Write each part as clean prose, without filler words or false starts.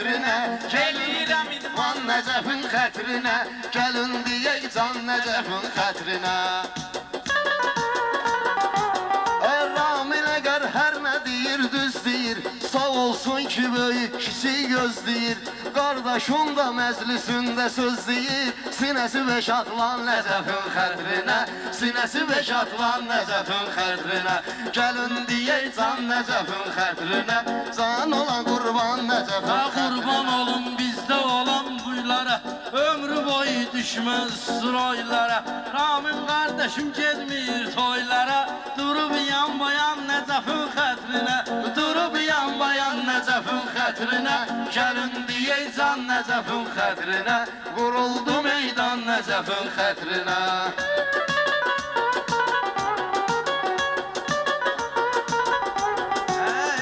xətrinə, gəlirəm idman Nəcəfin xətrinə, gəlin deyək can Nəcəfin xətrinə. Ramil əgər hər nə deyir düz deyir, sağ olsun ki böyük kiçik gözləyir, qardaşın da məclisində söz deyir, sinəsi beş atılan Nəcəfin xətrinə, sinəsi beş atılan Nəcəfin xətrinə, gəlin deyək can Nəcəfin xətrinə, can olan qurban Nəcəfin xətrinə. Qurban olun bizdə olan buylara, ömrü boyu düşməz sıraylara, Ramil qardaşım gedmir toylara, durub yan bayan Nəcəfin xətrinə, durub yan bayan Nəcəfin xətrinə, gəlin deyək can Nəcəfin xətrinə, vuruldu meydan Nəcəfin xətrinə.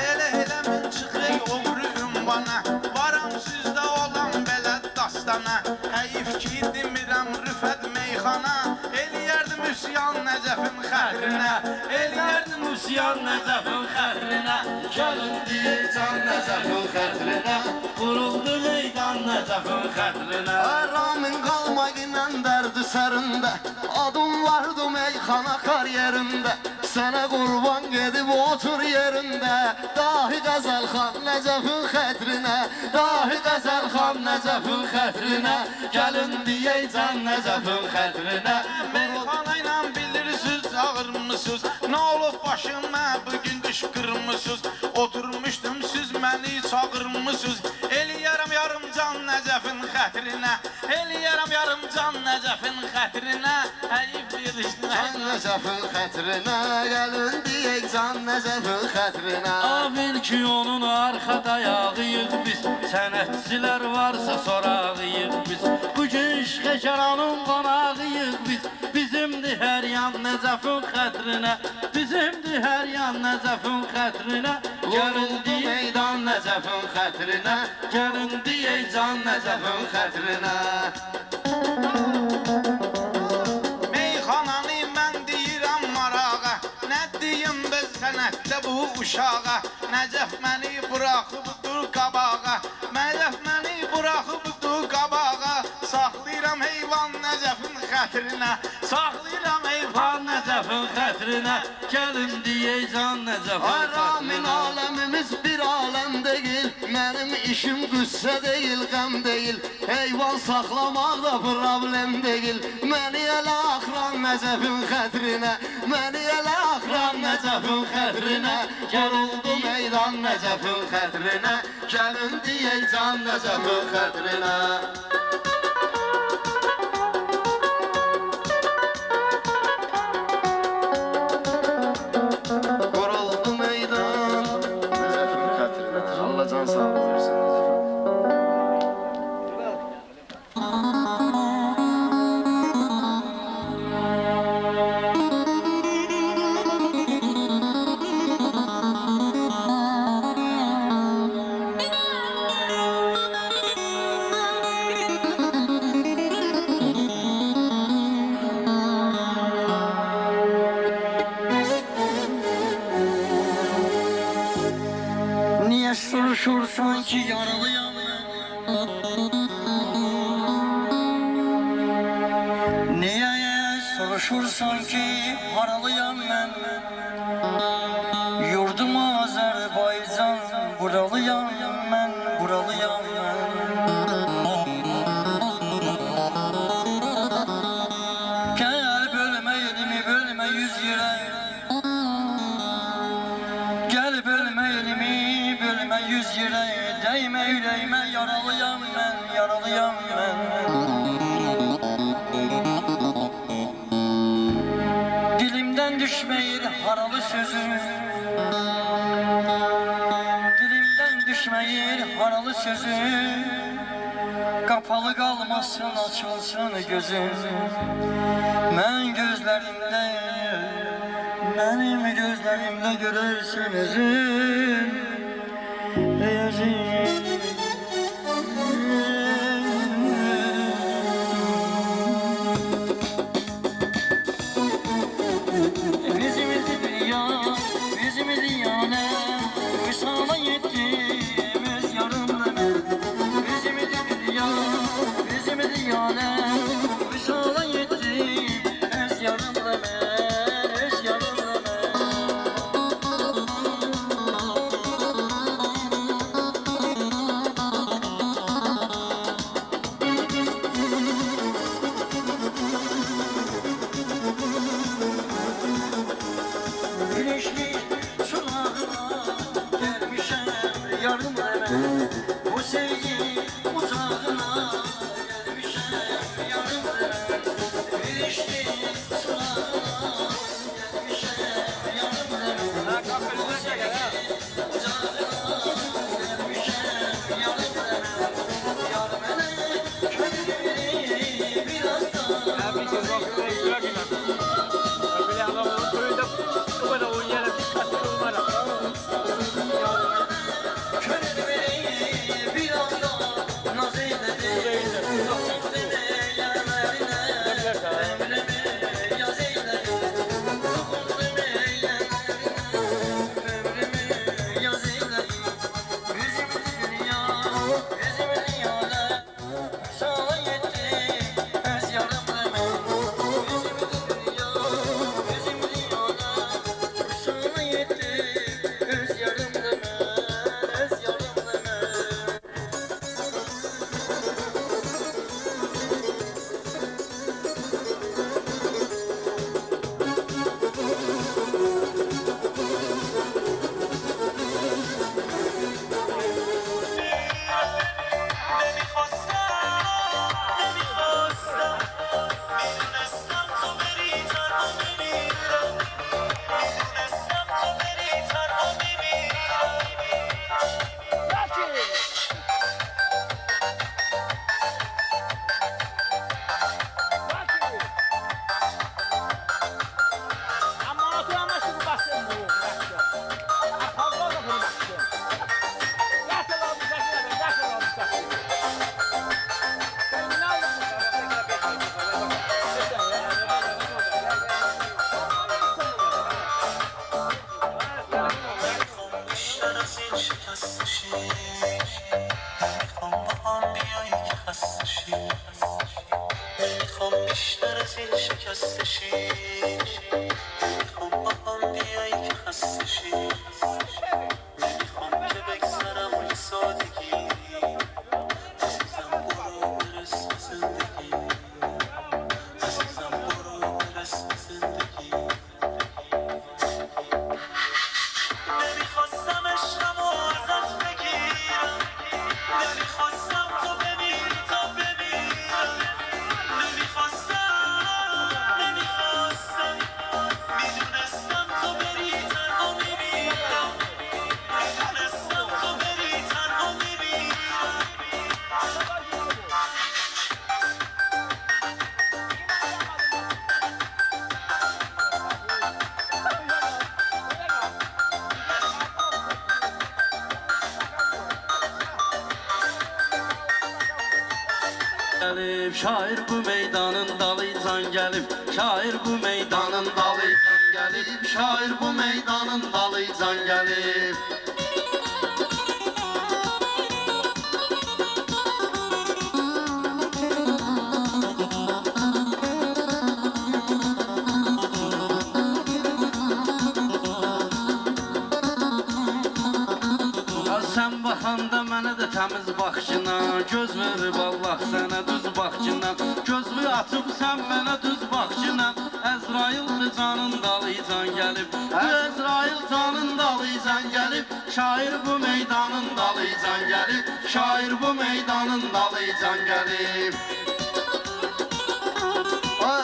Elə eləmin çıxır oğru ünvana, varam sizdə olan belə dastana, həyif ki demirəm rüfət meyxana, eləyərdim üsyan Nəcəfin xətrinə, eləyərdim üsyan Nəcəfin xətrinə, gəlin deyək can Nəcəfin xətrinə, vuruldu meydan Nəcəfin xətrinə. Ramil qalmaq ilə dərdi sərində, adım vardı meyxana kariyerində, sənə qurban gedib otur yerində, dahi Qəzəlxan Nəcəfin xətrinə, dahi Qəzəlxan Nəcəfin xətrinə, gəlin deyək can Nəcəfin xətrinə. Meyxana ilə bilirsiniz çağırmışsınız, nə olub başıma bugün qışqırmışsınız, oturmuşdum siz məni çağırmışsınız, eləyərəm yarım can Nəcəfin xətrinə, eləyərəm yarım can Nəcəfin xətrinə, həyif verişdin Can Nəcəfin xətrinə, gəlin deyək can Nəcəfin xətrinə. Bil ki onun arxa dayağıyıq biz, sənətçilər varsa sorağıyıq biz, bugün Şəkeranın qonağıyıq biz, bizimdir hər yan Nəcəfin xətrinə, bizimdir hər yan Nəcəfin xətrinə, gəlin deyək meydan Nəcəfin xətrinə, gəlin deyək can Nəcəfin xətrinə. Meyxananı mən deyirəm marağa, nə deyim biz sənətdə bu uşağa, Nəcəf məni buraxıbdır qabağa, Nəcəf məni buraxıbdır qabağa, saxlayıram heyvan Nəcəfin xətrinə, saxlayıram heyvan Nəcəfin xətrinə, gəlin deyək can Nəcəfin Ramil xətrinə. aləmimiz bir aləm deyil, mənim işim qüssə deyil, qəm deyil, heyvan saxlamaq da problem deyil, məni elə axıran Nəcəfin xətrinə, məni elə axıran Nəcəfin xətrinə, yoruldu meydan Nəcəfin xətrinə, gəlin deyək can Nəcəfin xətrinə. Yoruldu meydan Nəcəfin xətrinə, Allah can sağlığı versin Nəcəfin. Niye soruşursan ki yaralıyam ben? Niye soruşursan ki haralıyam ben? Yurdum Azerbaycan, buralıyam ben, buralıyam ben. Gel bölme elimi, bölme yüz yere. Gel bölme elimi, bölme yüz yere, değme yüreğime, yaralıyam ben, yaralıyam ben. Dilimden düşmeyir haralı sözün, dilimden düşmeyir haralı sözün, kapalı kalmasın, açılsın gözün. Ben gözlerimde, benim gözlerimde görersin özün, özün. Bizim dünyana, Vüsala yettiğimiz yarımlara. سرت این شکسته شیر میخوام با هم بیایی که خسته شیر نمیخوام که بگذرم روی سادگی عزیزم برو برس به زندگی عزیزم برو برس به زندگی نمیخواستم عشقمو ازت بگیرم نمیخواستم تو بمیری تا بمیرم نمیخواستم میدونستم تو بری تنها میمیرم میدونستم تو بری تنها میمیرم Gəlib, şair bu meydanın dalıcan gəlib, şair bu meydanın dalıcan gəlib, şair bu meydanın dalıcan gəlib. Sən baxanda mənə də təmiz baxışına göz verib Allah sənə düz baxışına gözlü atıb sən mənə düz baxışına Əzraildir canın dalıcan gəlib Bu Əzrail canın dalıcan gəlib Şair bu meydanın dalıcan gəlib Şair bu meydanın dalıcan gəlib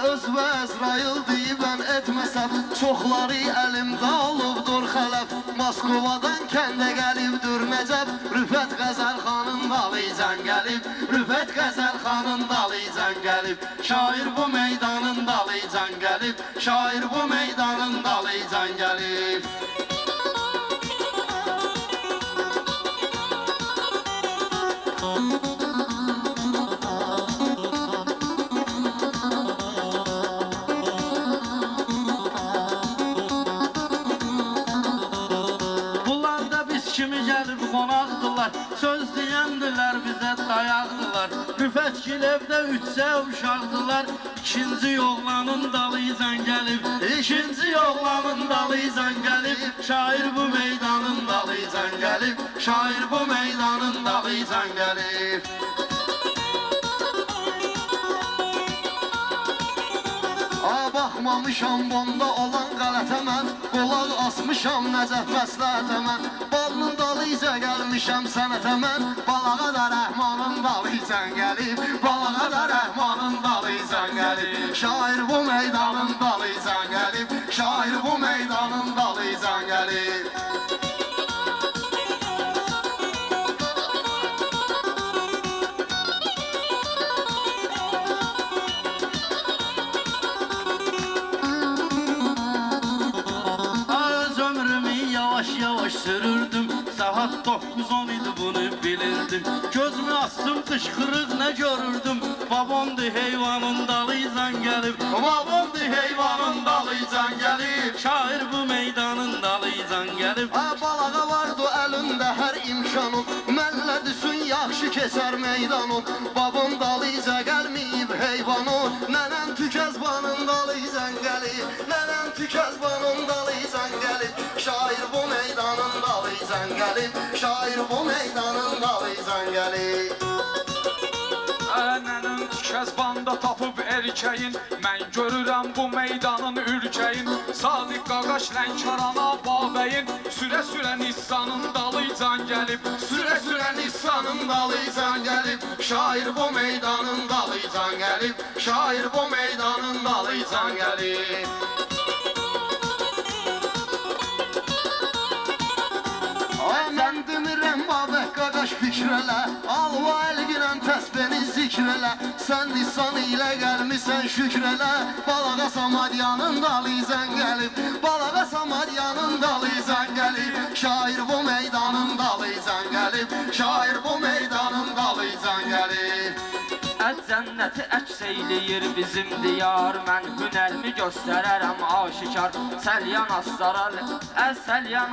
Özü Əzrail deyib mən etməsəm Çoxları əlimdə olubdur xələf Moskovadan kəndə gəlibdir Nəcəb Rüfət Qəzəlxanın dalıcan gəlib Rüfət Qəzəlxanın dalıcan gəlib Şair bu meydanın dalıcan gəlib Şair bu meydanın dalıcan gəlib Kimi gəlib qonaqdılar, söz deyəndilər bizə dayaqdılar Rüfətgil evdə üçsə uşaqdılar İkinci yoğlanın dalıcan gəlib İkinci yoğlanın dalıcan gəlib Şair bu meydanın dalıcan gəlib Şair bu meydanın dalıcan gəlib Baxmamışam bomba olan qələtə mən Qolaq asmışam Nəcəf məsləhətə mən Balının dalıca gəlmişəm sənətə mən Balağa da rəhmanın dalıcan gəlib Balağa da rəhmanın dalıcan gəlib Şair bu meydanın dalıcan gəlib Şair bu meydanın dalıcan gəlib Yavaş sürürdüm Saat 9-10 idi bunu bilirdim Gözümü astım qışqırıq nə görürdüm Babamdı heyvanın dalıcan gəlib Babamdı heyvanın dalıcan gəlib Şair bu meydanın dalıcan gəlib Balağa vardı əlində hər imkanım Mənlə düşün yaxşı keçər meydanım Babam dalıca gəlməyib heyvanım Nənəm tükəzbanın dalıcan gəlib Nənəm tükəzbanın dalıcan gəlib Şair bu meydanın dalıcan gəlib Şair bu meydanın dalıcan gəlib Nənəm tükəzbanda tapıb erkəyin Mən görürəm bu meydanın ürkəyin Sadiq Qaqaş Lənkərana Babəyin Sürə-sürə Nissanın dalıcan gəlib Sürə-sürə Nissanın dalıcan gəlib Şair bu meydanın dalıcan gəlib Şair bu meydanın dalıcan gəlib Mən demirəm Babək Qaqaş fikrələ Alva əlginə təsbəni zikrələ Sən Nissan ilə gəlmisən şükrələ Balağa Samadyanın dalıcan gəlib Balağa Samadyanın dalıcan gəlib Şair bu meydanın dalıcan gəlib Şair bu meydanın dalıcan gəlib cənnəti əks eyləyir bizim diyar. Mən hünərimi göstərərəm aşikar. Səlyan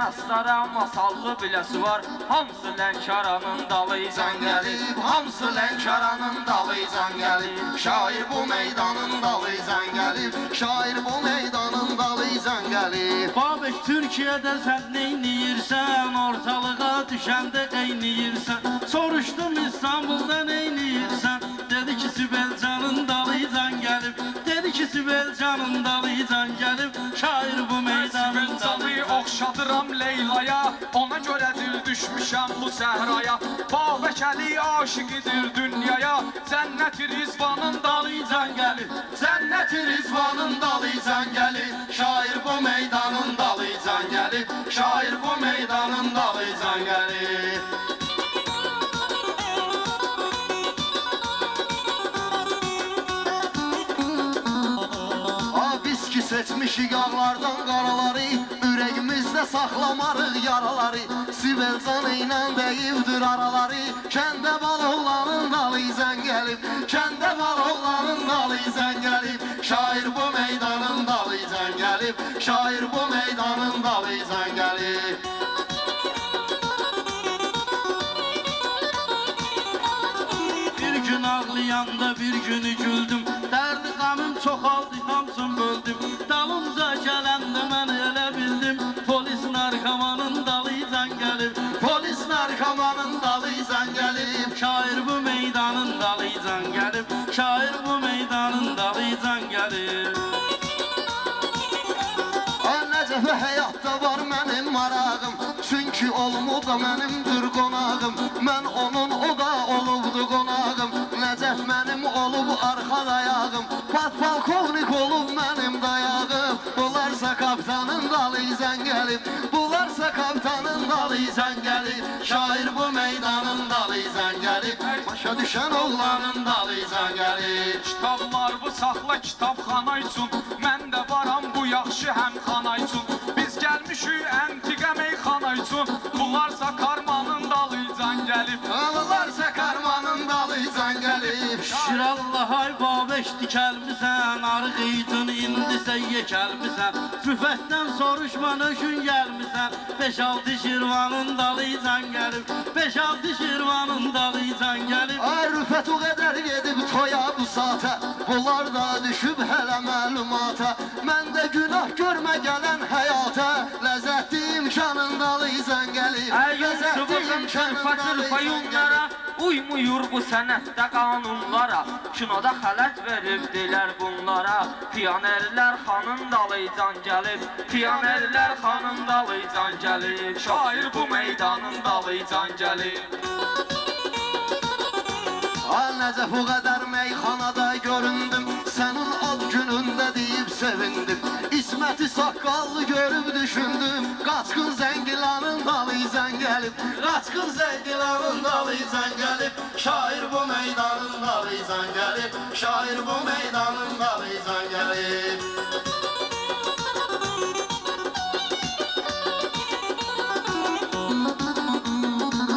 aslara masallı biləsi var. Hamısı Lənkəranın dalıcan gəlib. Hamısı Lənkəranın dalıcan gəlib. Şair bu meydanın dalıcan gəlib. Şair bu meydanın dalıcan gəlib. Babək Türkiyədə sən neyniyirsən? Ortalığa düşəndə qeyniyirsən. Soruşdum İstanbul'da neyniyirsən? Dedi ki Sibelcanın dalıcan gəlib. Dedi ki Sibelcanın dalıcan gəlib. Şair bu meydanın Sibelcanı dalıcan. oxşadıram Leylaya, ona görədir düşmüşəm bu səhraya. Babək Əli aşiqidir dünyaya, Cənnət-i Rizvanın Dalıcan gəlib. Cənnət-i Rizvanın dalıcan gəlib. Şair bu meydanın dalıcan gəlib. Şair bu meydanın dalıcan gəlib. Biz ki seçmişik ağlardan qaraları, ürəyimizdə saxlamarıq yaraları. Sibelcan ilə deyibdir araları, kəndə balıqların dalıcan gəlib. Kəndə balıqların dalıcan gəlib. Şair bu meydanın dalıcan gəlib. Şair bu meydanın dalıcan gəlib. Bir gün ağlayanda bir günü güldüm. Dərdi qanım çoxaldı, hamısını böldüm. Dalımca gələndə mən elə bildim. Polis narkomanın dalıcan gəlib. Polis narkomanın dalıcan gəlib. Şair bu meydanın dalıcan gəlib. Şair bu meydanın dalıcan gəlib. Nəcəfə həyatda var mənim marağım. Çünki olmu da mənimdir qonağım. Mən onun, o da olubdu qonağım. Nəcəf mənim olub arxa dayağım. Patpalkovnik olub mənim dayağım. Bunlarsa kapitanın dalıcan gəlib. Bunlarsa kapitanın dalıcan gəlib. Şair bu meydanın dalıcan gəlib. Başa düşən oğlanın dalıcan gəlib. Kitablar bu saxla kitabxana üçün, mən də varam bu yaxşı həmxana üçün. Biz gəlmişik əntiqə meyxana üçün, bunlarsa karmanın dalıcan gəlib. Bunlarsa karmanın dalıcan gəlib. Şir Allah ay Babək dikəlmisən. Arıq idin indisə yekəlmisən. Müfətdən soruşma nə gün gəlmisən. 5-6 şirvanın dalıcan gəlib. 5-6 şirvanın dalıcan gəlib. Ay Rüfət o qədər gedib toya bu saata. Bunlar da düşüb hələ məlumata. Mən də günah görmə gələn həyata. Ləzzətli imkanın dalıcan gəlib. Ləzzətli imkanın dalıcan gəlib. Uymuyur bu sənətdə qanunlara. Kinoda xələt veribdilər bunlara. Piyanerlər xanın dalıcan gəlib. Piyanerlər xanın dalıcan gəlib. Şair bu meydanın dalıcan gəlib. Nəcəf o qədər meyxanada göründüm. Sənin ad günündə deyib sevindim. İsməti saqqallı görüb düşündüm. Qaçqın Zəngilanın dalıcan gəlib. Qaçqın Zəngilanın dalıcan gəlib. Şair bu meydanın dalıcan gəlib. Şair bu meydanın dalıcan gəlib.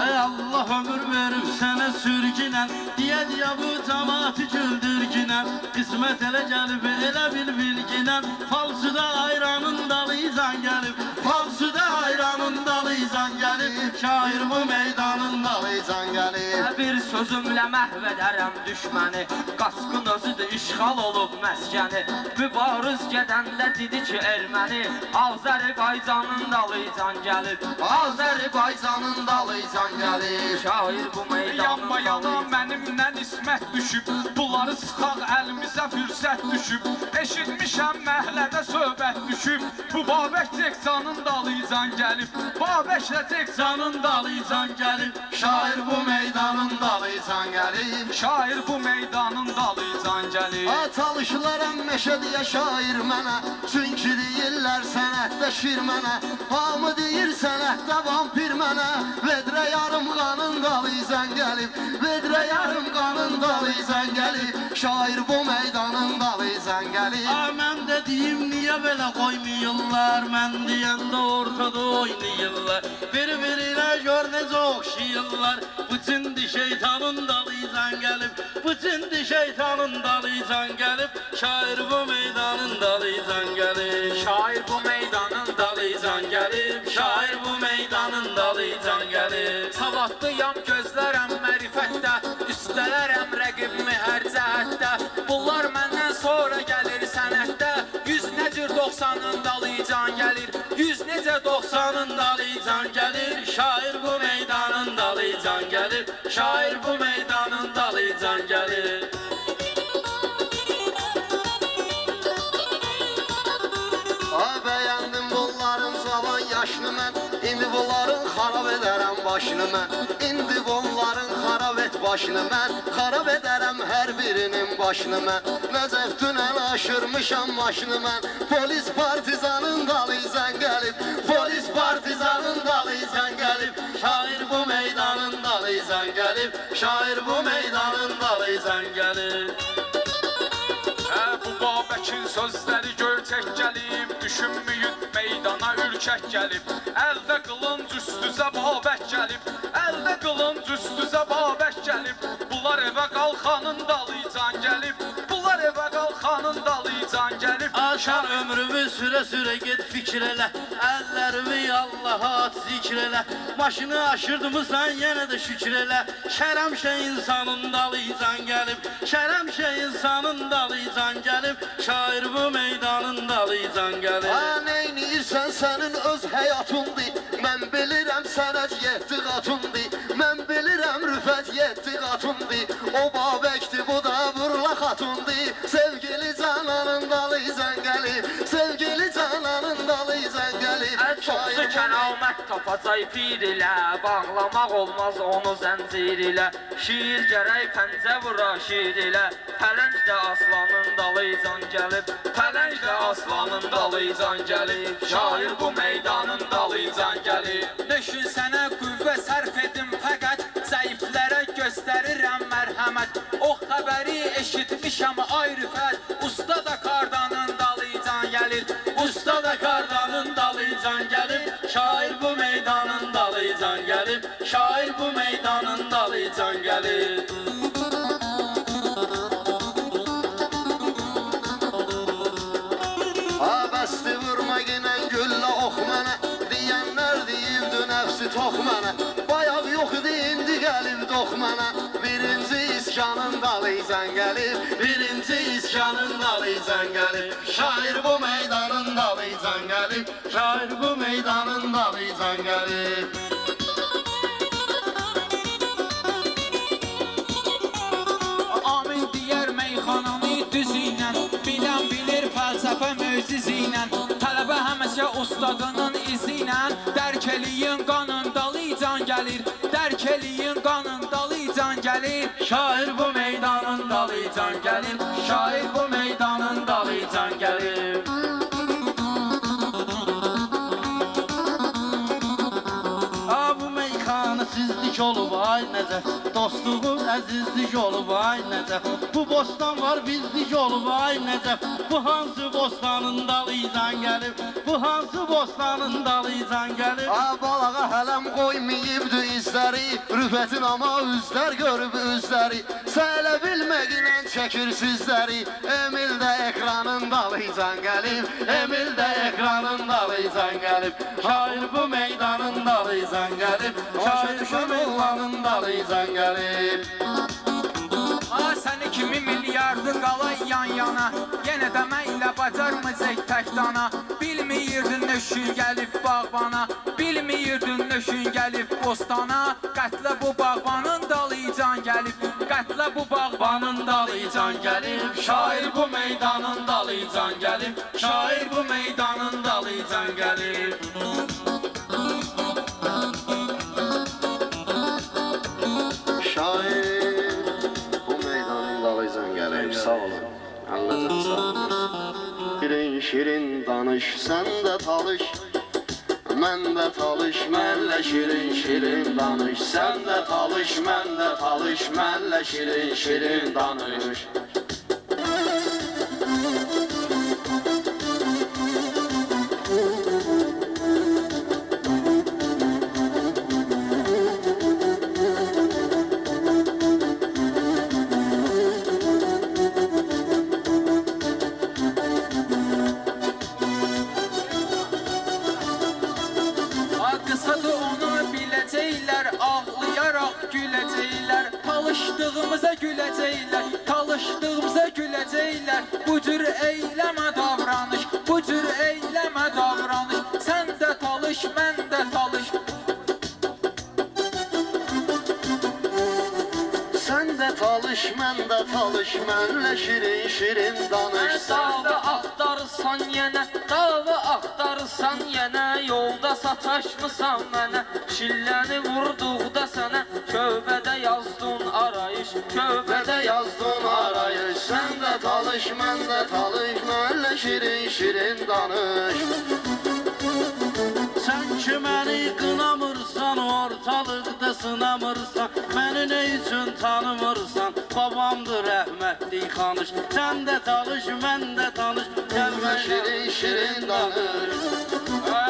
Ey Allah ömür verib sənə sürgünən. Deyə bu cəmaatı güldürgünən. Qismət elə gəlib elə bil bilginən. Falsuda ayranın dalıcan gəlib. Falsuda ayranın dalıcan gəlib. Şair bu meydanın dalıcan gəlib. Bir sözümlə məhv edərəm düşməni. Qaçqın özüdür işğal olub məskəni. Mübariz gedəndə dedi ki erməni. Azərbaycanın dalıcan gəlib. Azərbaycanın dalıcan gəlib. Şair bu meydanın Yanma yana dalıcan. mənimlə ismət düşüb, bunları sıxaq əlimizə fürsət düşüb. Eşitmişəm məhlədə söhbət düşüb, bu Babək Tekcanın dalıcan gəlib. Babəklə Tekcanın dalıcan gəlib. Şair bu meydanın dalıcan gəlib. Şair bu meydanın dalıcan gəlib. Çalışılaram meşə deyə şair mənə. Çünki deyirlər sənətdə şir mənə. Hamı deyir sənətdə vampir mənə. Vedrə yarım qanın dalıcan gəlib. Vedrə yarım qanın dalıcan gəlib. Şair bu meydanın dalıcan gəlib. Mən də deyim niyə belə qoymayırlar. Mən deyəndə ortada oynayırlar. Bir-birinə gör necə oxşayırlar. Bütündür şeytanın dalıcan gəlib. Bütündür şeytanın dalıcan gəlib. Şair bu meydanın dalıcan gəlib. Şair bu meydanın Dalıcan gəlib. Şair bu meydanın dalıcan gəlib. Savadlıyam, gözlərəm mərifətdə, üstələrəm rəqibimi hər cəhətdə. Bunlar məndən sonra gəlir sənətdə, 100 necür 90-ın dalıcan gəlir, 100 necə 90-ın dalıcan gəlir. Şair bu meydanın dalıcan gəlir. Şair bu meydanın dalıcan gəlir. Bəyəndim bunların cavan yaşını mən, indi bunların xarab edərəm başını mən. İndi bunların xarab et başını mən, xarab edərəm hər birinin başını mən. Nəcəf dünən aşırmışam maşını mən, polis partizanın dalıcan gəlib, polis partizanın dalıcan gəlib. Şair bu meydanın dalıcan gəlib, şair bu meydanın dalıcan gəlib. Bu Babəkin sözləri göyçək gəlib, düşünməyün meydana ürkək gəlib. Əldə qılınc üstüzə Babək gəlib, əldə qılınc üstüzə Babək gəlib. Bunlar evə qalxanın dalıcan gəlib, bunlar evə qalxanın dalıcan gəlib. Aşan ömrümü sürə-sürə get fikir elə, əllərimi Allaha at zikr elə. Maşını aşırdımısan yenə də şükür elə. Şərəmşə insanın dalıcan gəlib, şərəmşə insanın dalıcan gəlib. Şair bu meydanın dalıcan gəlib. Neynirsən sənin öz həyatındır, mən bilirəm sənət 7 qatındır, mən bilirəm rüfət 7 qatındır. O Babəkdir, bu da Burla xatundur, sevgili cananın dalıcan gəlib, sevgili cananın dalıcan gəlib. Çoxsu kənamət tapacaq pir ilə, bağlamaq olmaz onu zəncir ilə. Şiir gərək pəncə vura şiir ilə, pələng də aslanın dalıcan gəlib, pələng də aslanın dalıcan gəlib. Şair bu meydanın dalıcan gəlib. Nöşün sənə qüvvə sərf edim fəqət, zəiflərə göstərirəm mərhəmət. O xəbəri eşitmişəm ay rüfət, usta da kardanın dalıcan gəlir, Usta da kardanın dalıcan gəlib. Şair bu meydanın dalıcan gəlib. Şair bu meydanın dalıcan gəlib. Bəsdi vurma ginən güllə ox mənə, deyənlər deyibdi nəfsi tox mənə. Bayaq yox idi, indi gəlib dox mənə, birinci iskanın dalıcan gəlib, Birinci iskanın dalıcan gəlib. şair bu meydanın dalıcan gəlib, Şair bu meydanın dalıcan gəlib. Amin deyər meyxananı düz ilə, bilən bilir fəlsəfə mövziz ilə. Tələbə həməşə ustadının izi ilə, dərk eləyin qanın dalıcan gəlir, dərk eləyin qanın dalıcan gəlir. Şair bu meydanın dalıcan gəlib. Şair bu meydanın dalıcan gəlib. Bu meyxana sizlik olub ay Nəcəf, dostluğun əzizlik olub ay Nəcəf. Bu bostan var bizlik olub ay Nəcəf. Bu hansı bostanın dalıcan gəlib, bu hansı bostanın dalıcan gəlib. Balağa hələm qoymayıbdı izləri, rüfətin ama üzlər görüb üzləri. Sələ bilməginə çəkir sizləri, Emil də ekranın dalıcan gəlib, Emil də ekranın dalıcan gəlib. Şair bu meydanın dalıcan gəlib. Şair bu meydanın dalıcan gəlib. Səni kimi milyardı qala yan-yana, yenə də məylə bacarmayacaq tək dana. Bilmiyirdin nöşün gəlib bağbana, bilmiyirdin nöşün gəlib bostana. Qətlə bu bağbanın dalıcan gəlib, qətlə bu bağbanın dalıcan gəlib. Şair bu meydanın dalıcan gəlib. Şair bu meydanın dalıcan gəlib. şair bu meydanın dalıcan gəlib. Sağ olun, Allah'ın sağ olun. Şirin şirin danış, sən də talış, mən də talış, mənlə şirin şirin danış. Sən də talış, mən də talış, mənlə şirin şirin danış. Talışdığımıza güləcəklər, talışdığımıza güləcəklər. Bu cür eyləmə davranış, bu cür eyləmə davranış. Sən də talış, mən də talış. Sen de talış, mən də talış, mənlə şirin şirin danış. Dağı axtarsan yenə, dağı axtarsan yenə. Yolda sataşmısan mənə, şilləni vurduqda sənə. Kövbədə yazdın arayış, kövbədə Yazdın arayış, sen de talış, mən də talış, mənlə şirin şirin danış. Sen ki məni qınamırsan, ortalıqda sınamırsan. Məni ne üçün tanımırsan, babamdır rəhmətli xanış. Sen de talış, mən də talış, Mənlə şirin şirin danış.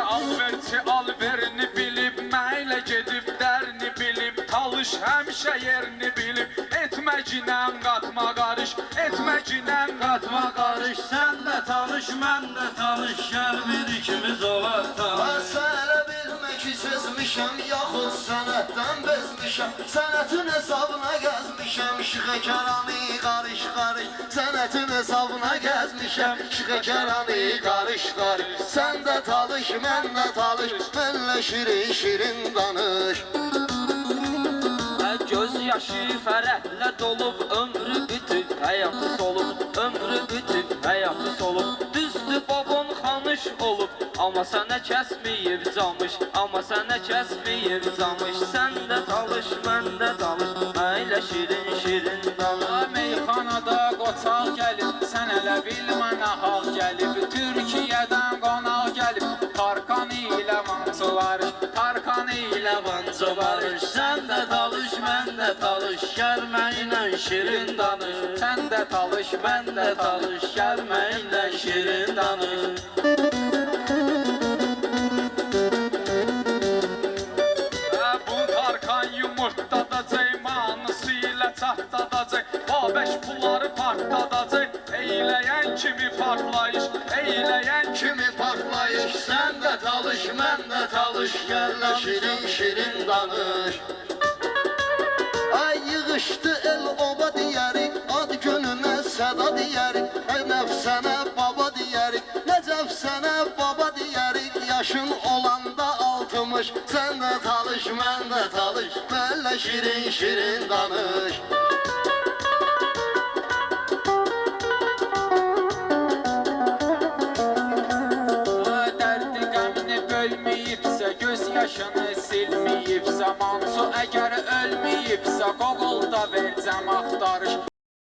Alverçi alverini bilib, məylə gedib dərini bilib. Talış həmişə yerini bilib, etməcinə qatma qarış, etməcinə qatma qarış. Sen de talış, mən də talış, gəl bir ikimiz olaq tanış. Məsələ bilmək sezmişəm, yaxud sənətdən bezmişəm. Sənətin hesabına gəzmişəm, şıxəkəranı qarış qarış. Sənətin hesabına gəzmişəm, şıxəkəranı qarış qarış. Sən də talış, mən də talış, mənlə şirin şirin danış. göz yaşı fərəhlə dolub. Ömrü bitib, həyatı solub. Ömrü bitib, həyatı solub. Düzdür babam xanış olub, amma sənə kəsməyib camış. Amma sənə kəsməyib camış. Sən də talış, mən də talış, əylə şirin şirin danış. Meyxanada qoçaq gəlib, sən elə bilmə nahaq gəlib. Türkiyədən qonaq gəlib, Tarkan ilə vançı varış, Tarkan ilə vançı varış. Sen de talış, mən də talış, gəlməyinlə şirin danış. Sən də talış, mən də talış, gəlməyinlə şirin danış. Bu Tarkan yumurtladacaq, manısı ilə çatladacaq. Babeş pulları partladacaq, eyləyən kimi partlayış, eyləyən kimi Kimi partlayış, sən də talış, mən də talış, gəllə şirin şirin danış. Ay yığışdı el oba diyərik, ad gününə səda diyərik. Ay nəfsənə baba diyərik, Nəcəf sənə baba diyərik. Yaşın olanda 60, sən də talış, mən də talış, mənlə şirin şirin danış. Dərdi qəmini bölməyibsə, göz yaşını silməyibsə, Mansu əgər ölməyibsə, Qoqolda vercəm axtarış.